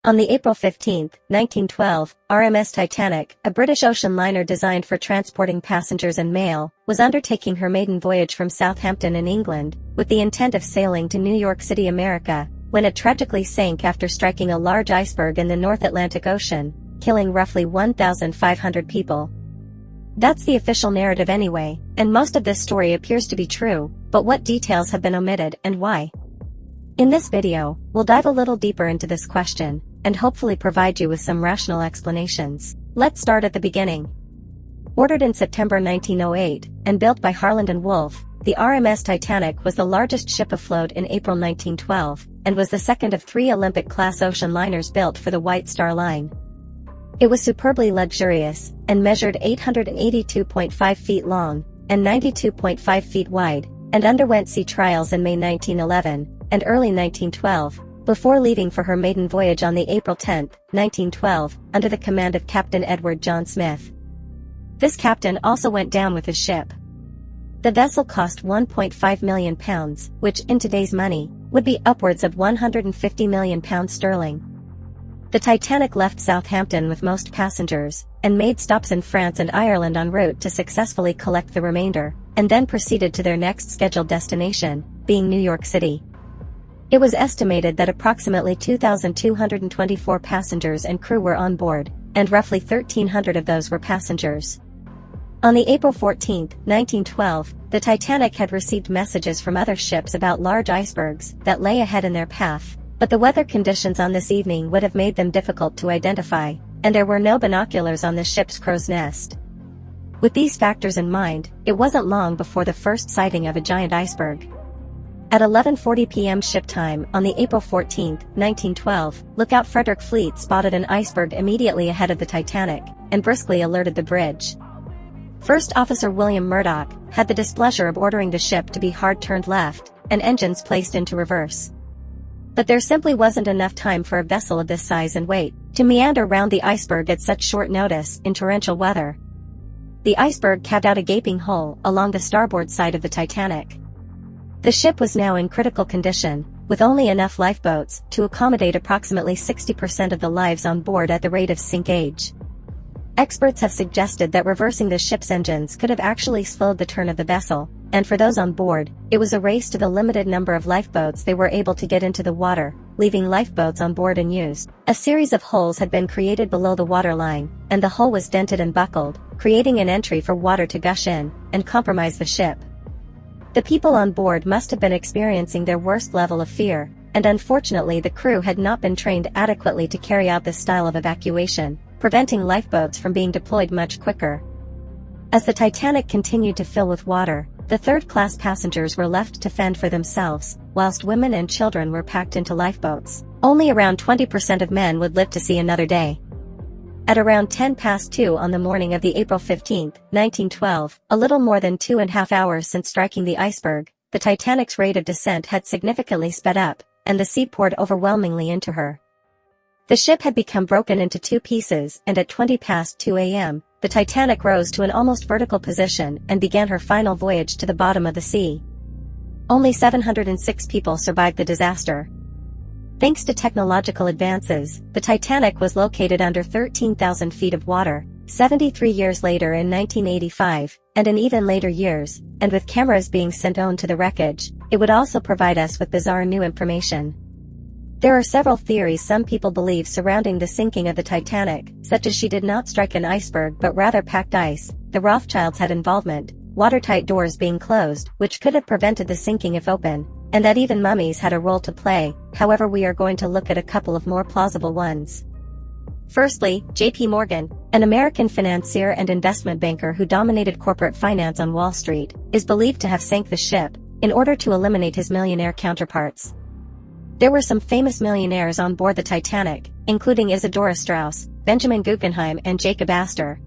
On the April 15, 1912, RMS Titanic, a British ocean liner designed for transporting passengers and mail, was undertaking her maiden voyage from Southampton in England, with the intent of sailing to New York City, America, when it tragically sank after striking a large iceberg in the North Atlantic Ocean, killing roughly 1,500 people. That's the official narrative anyway, and most of this story appears to be true, but what details have been omitted and why? In this video, we'll dive a little deeper into this question, and hopefully provide you with some rational explanations. Let's start at the beginning. Ordered in September 1908, and built by Harland and Wolff, the RMS Titanic was the largest ship afloat in April 1912, and was the second of 3 Olympic-class ocean liners built for the White Star Line. It was superbly luxurious, and measured 882.5 feet long, and 92.5 feet wide, and underwent sea trials in May 1911, and early 1912, before leaving for her maiden voyage on the April 10, 1912, under the command of Captain Edward John Smith. This captain also went down with his ship. The vessel cost £1.5 million, which, in today's money, would be upwards of £150 million sterling. The Titanic left Southampton with most passengers, and made stops in France and Ireland en route to successfully collect the remainder, and then proceeded to their next scheduled destination, being New York City. It was estimated that approximately 2,224 passengers and crew were on board, and roughly 1,300 of those were passengers. On the April 14, 1912, the Titanic had received messages from other ships about large icebergs that lay ahead in their path, but the weather conditions on this evening would have made them difficult to identify, and there were no binoculars on the ship's crow's nest. With these factors in mind, it wasn't long before the first sighting of a giant iceberg. At 11:40 p.m. ship time on the April 14, 1912, lookout Frederick Fleet spotted an iceberg immediately ahead of the Titanic, and briskly alerted the bridge. First Officer William Murdoch had the displeasure of ordering the ship to be hard turned left, and engines placed into reverse. But there simply wasn't enough time for a vessel of this size and weight to meander round the iceberg at such short notice in torrential weather. The iceberg carved out a gaping hole along the starboard side of the Titanic. The ship was now in critical condition, with only enough lifeboats to accommodate approximately 60% of the lives on board at the rate of sink age. Experts have suggested that reversing the ship's engines could have actually slowed the turn of the vessel, and for those on board, it was a race to the limited number of lifeboats they were able to get into the water, leaving lifeboats on board unused. A series of holes had been created below the waterline, and the hull was dented and buckled, creating an entry for water to gush in, and compromise the ship. The people on board must have been experiencing their worst level of fear, and unfortunately the crew had not been trained adequately to carry out this style of evacuation, preventing lifeboats from being deployed much quicker. As the Titanic continued to fill with water, the third-class passengers were left to fend for themselves, whilst women and children were packed into lifeboats. Only around 20% of men would live to see another day. At around 2:10 on the morning of the April 15, 1912, a little more than 2.5 hours since striking the iceberg, the Titanic's rate of descent had significantly sped up, and the sea poured overwhelmingly into her. The ship had become broken into 2 pieces, and at 2:20 a.m., the Titanic rose to an almost vertical position and began her final voyage to the bottom of the sea. Only 706 people survived the disaster. Thanks to technological advances, the Titanic was located under 13,000 feet of water, 73 years later in 1985, and in even later years, and with cameras being sent on to the wreckage, it would also provide us with bizarre new information. There are several theories some people believe surrounding the sinking of the Titanic, such as she did not strike an iceberg but rather packed ice, the Rothschilds had involvement, watertight doors being closed, which could have prevented the sinking if open, and that even mummies had a role to play. However, we are going to look at a couple of more plausible ones. Firstly, J.P. Morgan, an American financier and investment banker who dominated corporate finance on Wall Street, is believed to have sank the ship in order to eliminate his millionaire counterparts. There were some famous millionaires on board the Titanic, including Isadora Straus, Benjamin Guggenheim and Jacob Astor.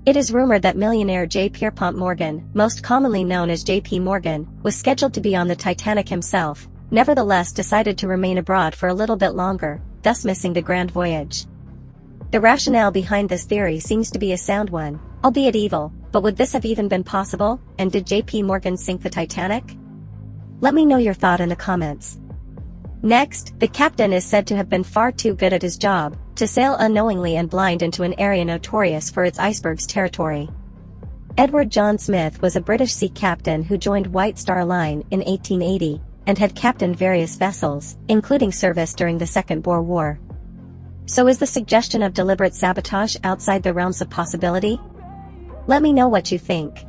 It is rumored that millionaire J. Pierpont Morgan, most commonly known as J.P. Morgan, was scheduled to be on the Titanic himself, nevertheless decided to remain abroad for a little bit longer, thus missing the grand voyage. The rationale behind this theory seems to be a sound one, albeit evil, but would this have even been possible, and did J.P. Morgan sink the Titanic? Let me know your thought in the comments. Next, the captain is said to have been far too good at his job to sail unknowingly and blind into an area notorious for its icebergs territory. Edward John Smith was a British sea captain who joined White Star Line in 1880 and had captained various vessels, including service during the Second Boer War. So is the suggestion of deliberate sabotage outside the realms of possibility? Let me know what you think.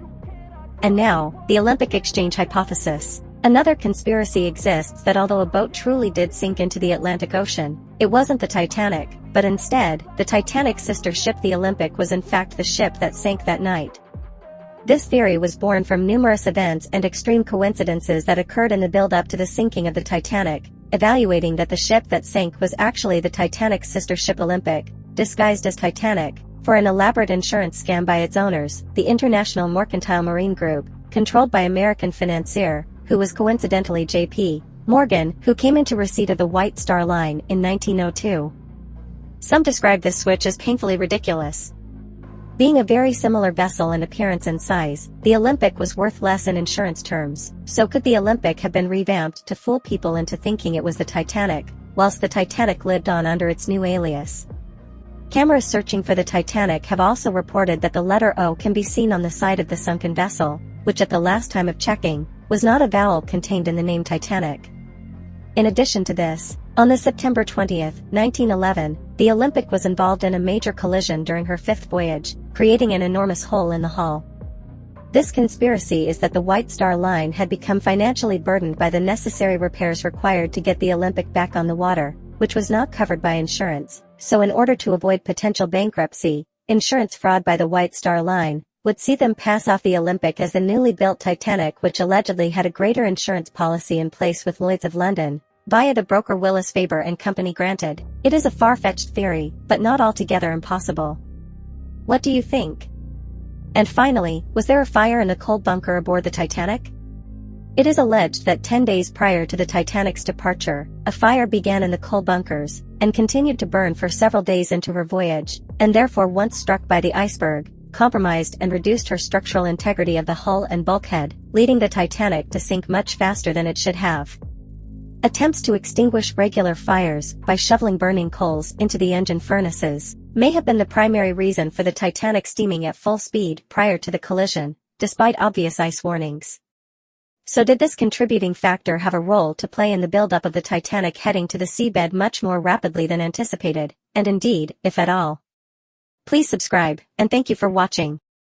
And now, the Olympic exchange hypothesis. Another conspiracy exists that although a boat truly did sink into the Atlantic Ocean, it wasn't the Titanic, but instead, the Titanic's sister ship the Olympic was in fact the ship that sank that night. This theory was born from numerous events and extreme coincidences that occurred in the build-up to the sinking of the Titanic, evaluating that the ship that sank was actually the Titanic's sister ship Olympic, disguised as Titanic, for an elaborate insurance scam by its owners, the International Mercantile Marine Group, controlled by American financier, who was coincidentally J.P. Morgan, who came into receipt of the White Star Line in 1902. Some describe this switch as painfully ridiculous. Being a very similar vessel in appearance and size, the Olympic was worth less in insurance terms, so could the Olympic have been revamped to fool people into thinking it was the Titanic, whilst the Titanic lived on under its new alias? Cameras searching for the Titanic have also reported that the letter O can be seen on the side of the sunken vessel, which at the last time of checking, was not a vowel contained in the name Titanic. In addition to this, on the September 20, 1911, the Olympic was involved in a major collision during her fifth voyage, creating an enormous hole in the hull. This conspiracy is that the White Star Line had become financially burdened by the necessary repairs required to get the Olympic back on the water, which was not covered by insurance, so in order to avoid potential bankruptcy, insurance fraud by the White Star Line would see them pass off the Olympic as the newly built Titanic, which allegedly had a greater insurance policy in place with Lloyd's of London, via the broker Willis Faber and Company. Granted, it is a far-fetched theory, but not altogether impossible. What do you think? And finally, was there a fire in the coal bunker aboard the Titanic? It is alleged that 10 days prior to the Titanic's departure, a fire began in the coal bunkers, and continued to burn for several days into her voyage, and therefore once struck by the iceberg, compromised and reduced her structural integrity of the hull and bulkhead, leading the Titanic to sink much faster than it should have. Attempts to extinguish regular fires by shoveling burning coals into the engine furnaces may have been the primary reason for the Titanic steaming at full speed prior to the collision, despite obvious ice warnings. So did this contributing factor have a role to play in the buildup of the Titanic heading to the seabed much more rapidly than anticipated, and indeed, if at all? Please subscribe, and thank you for watching.